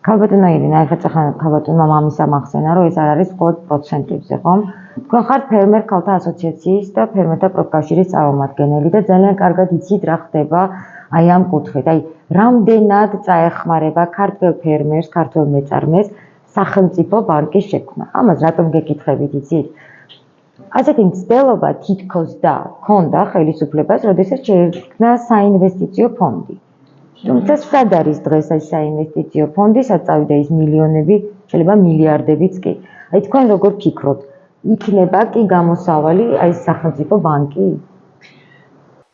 ქალბატონო ირინა, ეხლა ეხლა ქალბატონმა მამისა მახსენა, რომ ეს არ არის მხოლოდ პროცენტებზე, ხო? თქვენ ხართ ფერმერ ქალთა ასოციაციის და ფერმერთა პროფკავშირის წარმომადგენელი და ძალიან კარგად იცით რა ხდება აი ამ კუთხით. აი, რამდენად წაეხმარება ქართველ ფერმერს, ქართველ მეწარმეს სახელმწიფო ბანკის შექმნა. ამას რატომ გეკითხებით, იცით? ასეთი მცდელობა თითქოს და ჰქონდა ხელისუფლებას, როდესაც შეიქმნა საინვესტიციო ფონდი. თუმცა სად არის დღეს ეს საინვესტიციო ფონდი, სად წავიდა ის მილიონები, შეიძლება მილიარდებიც კი. აი თქვენ როგორ ფიქრობთ, იქნება კი გამოსავალი აი სახელმწიფო ბანკი?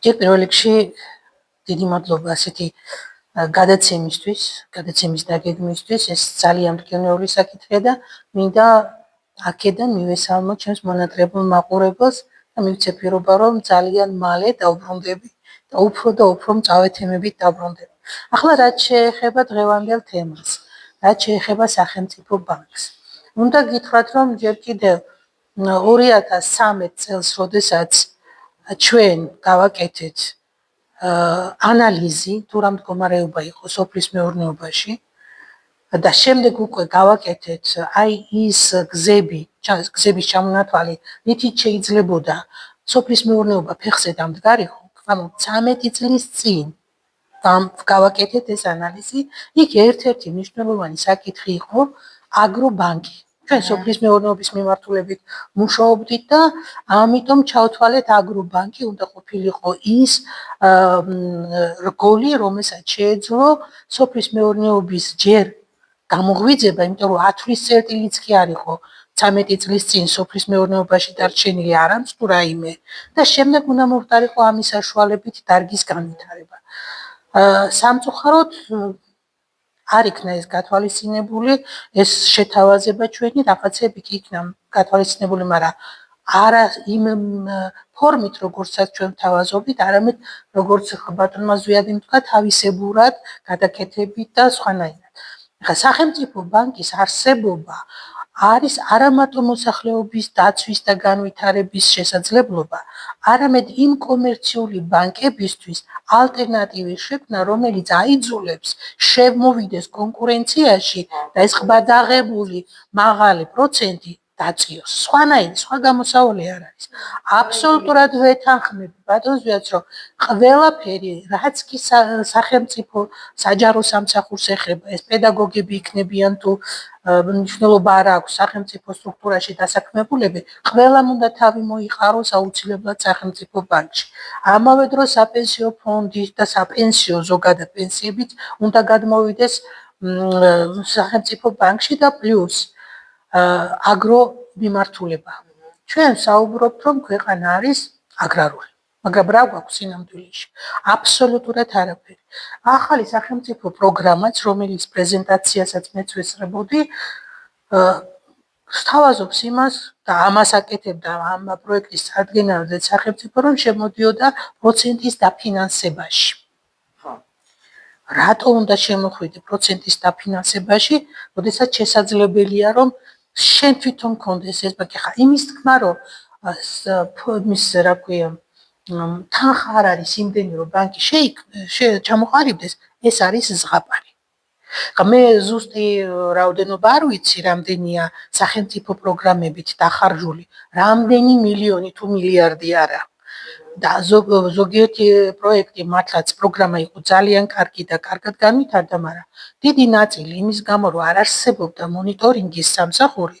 ჯერ პირველ რიგში დიდი მადლობა ასეთი გადაცემისთვის, გადაცემის დაგეგმისთვის, ეს ძალიან მტკივნეული საკითხია და მინდა აქედან მივესალმოთ ჩემს მონადირეულ მაყურებელს და მივცე პირობა, რომ ძალიან მალე დავბრუნდები და უფრო მწავე თემებით დავბრუნდები. ახლა რაც შეეხება დღევანდელ თემას, რაც შეეხება სახელმწიფო ბანკს. უნდა გითხრათ, რომ ჯერ კიდევ 2013 წელს, როდესაც ჩვენ გავაკეთეთ ანალიზი, თუ რა მდგომარეობა იყო სოფლის მეურნეობაში და შემდეგ უკვე გავაკეთეთ აი ის გზების ჩამონათვალი, რითიც შეიძლებოდა სოფლის მეურნეობა ფეხზე დამდგარიყო, ანუ 13 წლის წინ გავაკეთეთ ეს ანალიზი, იქ ერთ-ერთი მნიშვნელოვანი საკითხი იყო აგრობანკი. ჩვენ სოფლის მეურნეობის მიმართულებით მუშაობდით და ამიტომ ჩავთვალეთ აგრობანკი, უნდა ყოფილიყო ის რგოლი, რომელსაც შეეძლო სოფლის მეურნეობის ჯერ გამოღვიძება, იმიტომ რომ 10 თვის წერტილიც კი არ იყო 13 წლის წინ სოფლის მეურნეობაში დარჩენილი არამც თუ რაიმე და შემდეგ უნდა მოვტარიყო ამის საშუალებით დარგის განვითარება. სამწუხაროდ არ იქნა ეს გათვალისწინებული, ეს შეთავაზება ჩვენი რაღაცები კი იქნა გათვალისწინებული, მაგრამ არა იმ ფორმით, როგორცაც ჩვენ ვთავაზობდით, არამედ როგორც ბატონმა ზვიადიმ თქვა, თავისებურად გადაკეთებით და სხვანაირად. ახლა სახელმწიფო ბანკის არსებობა არის არამარტო მოსახლეობის დაცვის და განვითარების შესაძლებლობა, არამედ იმ კომერციული ბანკებისთვის ალტერნატივის შექმნა, რომელიც აიძულებს შემოვიდეს კონკურენციაში და ეს ყბადაღებული მაღალი პროცენტი დაწიოს. სხვა გამოსავალი არ არის. აბსოლუტურად ვეთანხმები ბატონ ზვიადს, რომ ყველაფერი, რაც კი სახელმწიფო საჯარო სამსახურს ეხება, ეს პედაგოგები იქნებიან თუ მნიშვნელობა არ აქვს სახელმწიფო სტრუქტურაში დასაქმებულები, ყველამ უნდა თავი მოიყაროს აუცილებლად სახელმწიფო ბანკში. ამავე დროს საპენსიო ფონდი და საპენსიო ზოგადად პენსიებიც უნდა გადმოვიდეს სახელმწიფო ბანკში და პლუს აგრო მიმართულება. ჩვენ საუბრობთ, რომ ქვეყანა არის აგრარული, მაგრამ რა გვაქვს სინამდვილეში? აბსოლუტურად არაფერი. ახალი სახელმწიფო პროგრამაც, რომელიც პრეზენტაციასაც მეც ვესწრებოდი, სთავაზობს იმას და ამას აკეთებდა ამ პროექტის წარდგენაზე სახელმწიფო, რომ შემოდიოდა პროცენტის დაფინანსებაში. რატო უნდა შემოხვიდე პროცენტის დაფინანსებაში, როდესაც შესაძლებელია, რომ შენ თვითონ გქონდეს ეს ბანკი. ხა იმის თქმა, რომ მის რა ქვია თანხა არ არის იმდენი, რომ ბანკი ჩამოყალიბდეს, ეს არის ზღაპარი. ხა მე ზუსტი რაოდენობა არ ვიცი, რამდენია სახელმწიფო პროგრამებით დახარჯული, რამდენი მილიონი თუ მილიარდი არა. და ზოგიერთი პროექტი მართლაც პროგრამა იყო ძალიან კარგი და კარგად განვითარდა, მაგრამ დიდი ნაწილი იმის გამო, რომ არ არსებობდა მონიტორინგის სამსახური,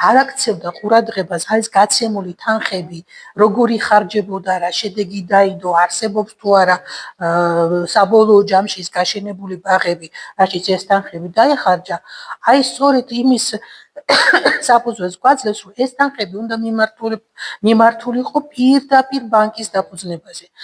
არ აქცევდა ყურადღებას აი ეს გაცემული თანხები, როგორი ხარჯებოდა, რა შედეგი დაიდო, არსებობს თუ არა საბოლოო ჯამში გაშენებული ბაღები, რაშიც ეს თანხები დაეხარჯა, აი სწორედ იმის საფუძველს გვაძლევს, რომ ეს თანხები უნდა მიმართულიყო პირდაპირ ბანკის დაფუძნებაზე.